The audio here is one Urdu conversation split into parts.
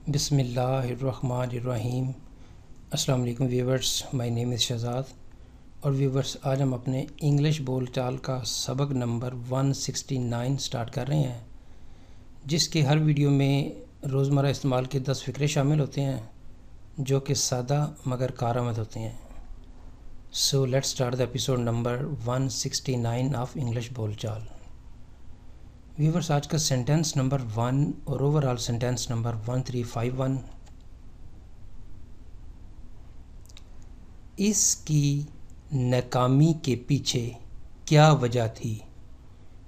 بسم اللہ الرحمن الرحیم۔ السلام علیکم ویورز، مائی نیم از شہزاد اور ویورز آج ہم اپنے انگلش بول چال کا سبق نمبر 169 سٹارٹ کر رہے ہیں، جس کے ہر ویڈیو میں روزمرہ استعمال کے 10 فقرے شامل ہوتے ہیں جو کہ سادہ مگر کارآمد ہوتے ہیں۔ So let's start the episode number 169 of English بول چال۔ ویورز آج کا سینٹینس نمبر 1 اور اوور آل سینٹینس نمبر 1351۔ اس کی ناکامی کے پیچھے کیا وجہ تھی؟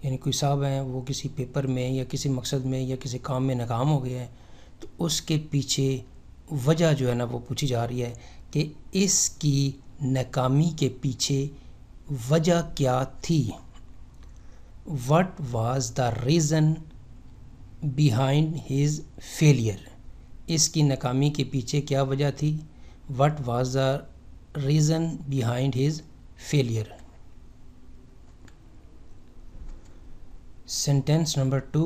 یعنی کوئی صاحب ہیں، وہ کسی پیپر میں یا کسی مقصد میں یا کسی کام میں ناکام ہو گئے ہیں، تو اس کے پیچھے وجہ جو ہے نا وہ پوچھی جا رہی ہے کہ اس کی ناکامی کے پیچھے وجہ کیا تھی؟ What was the reason behind his failure؟ اس کی ناکامی کے پیچھے کیا وجہ تھی؟ What was the reason behind his failure؟ Sentence number 2،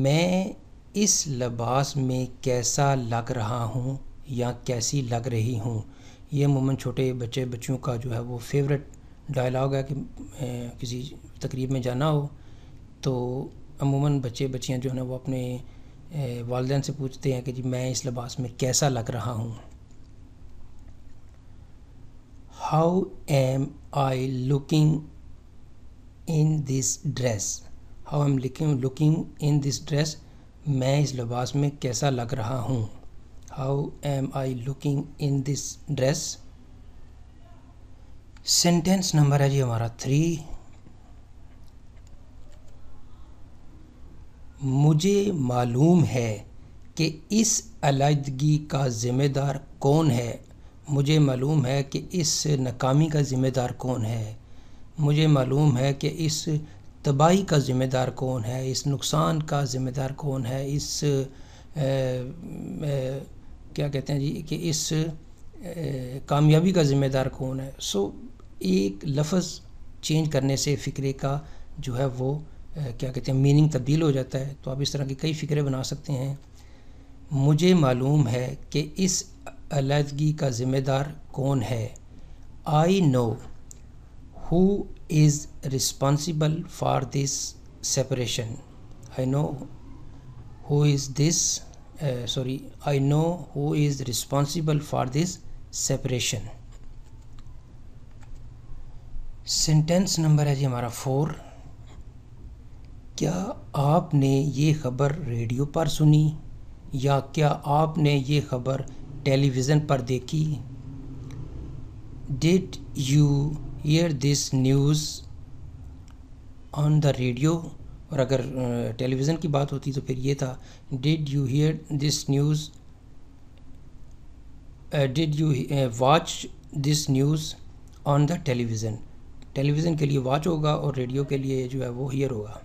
میں اس لباس میں کیسا لگ رہا ہوں یا کیسی لگ رہی ہوں؟ یہ عموماً چھوٹے بچیوں کا جو ہے وہ فیوریٹ ڈائلاگ ہے کہ کسی تقریب میں جانا ہو تو عموماً بچیاں جو ہیں وہ اپنے والدین سے پوچھتے ہیں کہ جی میں اس لباس میں کیسا لگ رہا ہوں۔ How am I looking in this dress? How am looking in this dress? میں اس لباس میں کیسا لگ رہا ہوں؟ How am I looking in this dress? Sentence number ہے جی ہمارا 3۔ مجھے معلوم ہے کہ اس علیحدگی کا ذمہ دار کون ہے۔ مجھے معلوم ہے کہ اس ناکامی کا ذمہ دار کون ہے۔ مجھے معلوم ہے کہ اس تباہی کا ذمہ دار کون ہے، اس نقصان کا ذمہ دار کون ہے، اس کیا کہتے ہیں جی کہ اس کامیابی کا ذمہ دار کون ہے۔ سو ایک لفظ چینج کرنے سے فقرے کا جو ہے وہ کیا کہتے ہیں میننگ تبدیل ہو جاتا ہے، تو آپ اس طرح کے کئی فقرے بنا سکتے ہیں۔ مجھے معلوم ہے کہ اس علیحدگی کا ذمہ دار کون ہے۔ I know who is responsible for this separation۔ I know who is responsible for this separation۔ Sentence number ہے جی ہمارا 4۔ کیا آپ نے یہ خبر ریڈیو پر سنی یا کیا آپ نے یہ خبر ٹیلی ویژن پر دیکھی؟ Did you hear this news on the radio؟ اور اگر ٹیلی ویژن کی بات ہوتی تو پھر یہ تھا Did you hear this news Did you watch this news on the television؟ Television کے لیے واچ ہوگا اور ریڈیو کے لیے جو ہے وہ ہیئر ہوگا۔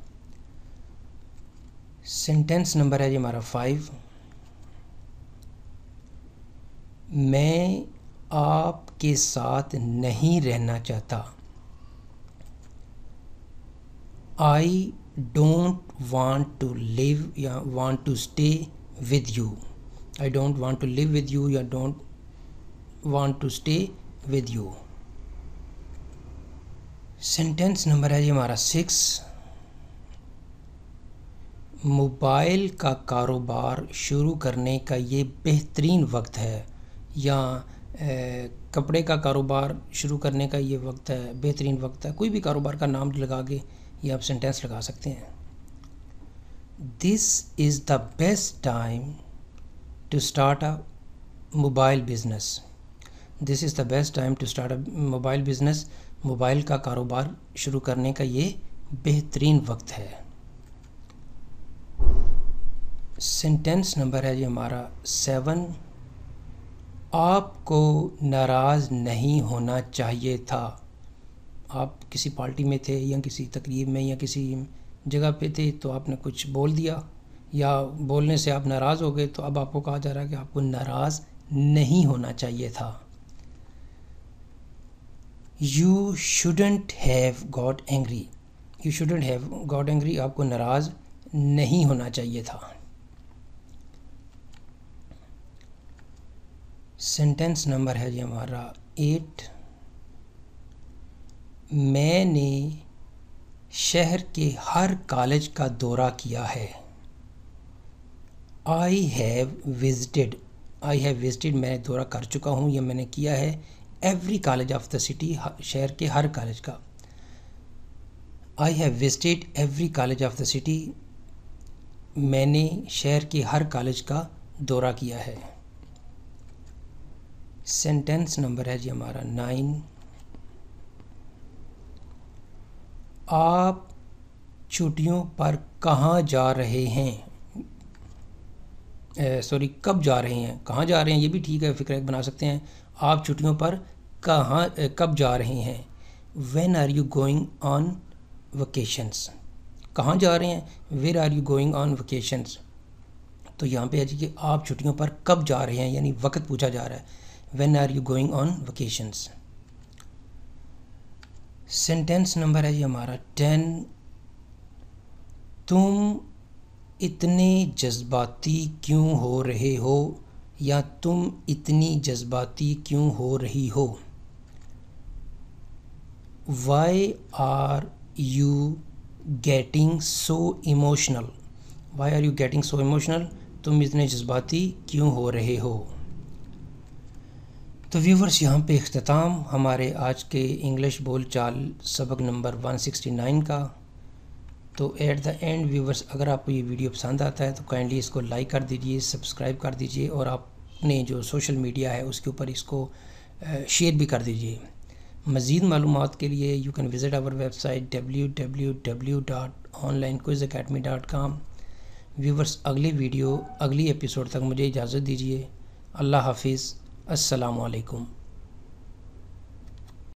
سینٹینس نمبر ہے جی ہمارا 5۔ میں آپ کے ساتھ نہیں رہنا چاہتا۔ I don't want to live یا want to stay with you۔ I don't want to live with you یا don't want to stay with you۔ Sentence number ہے جی ہمارا 6۔ موبائل کا کاروبار شروع کرنے کا یہ بہترین وقت ہے، یا کپڑے کا کاروبار شروع کرنے کا یہ وقت ہے، بہترین وقت ہے۔ کوئی بھی کاروبار کا نام لگا کے یہ آپ سینٹینس لگا سکتے ہیں۔ This is the best time to start a mobile business۔ This is the best time to start a mobile business۔ Mobile کا کاروبار شروع کرنے کا یہ بہترین وقت ہے۔ سینٹینس نمبر ہے جی ہمارا 7۔ آپ کو ناراض نہیں ہونا چاہیے تھا۔ آپ کسی پارٹی میں تھے یا کسی تقریب میں یا کسی جگہ پہ تھے تو آپ نے کچھ بول دیا یا بولنے سے آپ ناراض ہو گئے، تو اب آپ کو کہا جا رہا ہے کہ آپ کو ناراض نہیں ہونا چاہیے تھا۔ You shouldn't have got angry۔ You shouldn't have got angry، آپ کو ناراض نہیں ہونا چاہیے تھا۔ سینٹنس نمبر ہے جی ہمارا 8. میں نے شہر کے ہر کالج کا دورہ کیا ہے. آئی ہیو وزٹڈ میں نے دورہ کر چکا ہوں یا میں نے کیا ہے every college of the city, شہر کے ہر کالج کا. I have visited every college of the city, میں نے شہر کے ہر کالج کا دورہ کیا ہے. سینٹنس نمبر ہے جی ہمارا 9. آپ چھٹیوں پر کہاں جا رہے ہیں؟ کب جا رہے ہیں، کہاں جا رہے ہیں یہ بھی ٹھیک ہے، فکر ایک بنا سکتے ہیں. آپ چھٹیوں پر کب جا رہے ہیں؟ When are you going on vacations. کہاں جا رہے ہیں؟ Where are you going on vacations. تو یہاں پہ ہے جی کہ آپ چھٹیوں پر کب جا رہے ہیں، یعنی وقت پوچھا جا رہا ہے. When are you going on vacations. Sentence number ہے جی ہمارا 10. تم اتنے جذباتی کیوں ہو رہے ہو، یا تم اتنی جذباتی کیوں ہو رہی ہو. Why are you getting so emotional. Why are you getting so emotional, تم اتنے جذباتی کیوں ہو رہے ہو. تو ویورز یہاں پہ اختتام ہمارے آج کے انگلش بول چال سبق نمبر 169 کا. تو ایٹ دا اینڈ ویورز، اگر آپ کو یہ ویڈیو پسند آتا ہے تو کائنڈلی اس کو لائک کر دیجئے، سبسکرائب کر دیجئے، اور آپ نے جو سوشل میڈیا ہے اس کے اوپر اس کو شیئر بھی کر دیجئے. مزید معلومات کے لیے you can visit our website www.onlinequizacademy.com. Viewers اگلی ایپیسوڈ تک مجھے اجازت دیجیے. اللہ حافظ. السلام علیکم.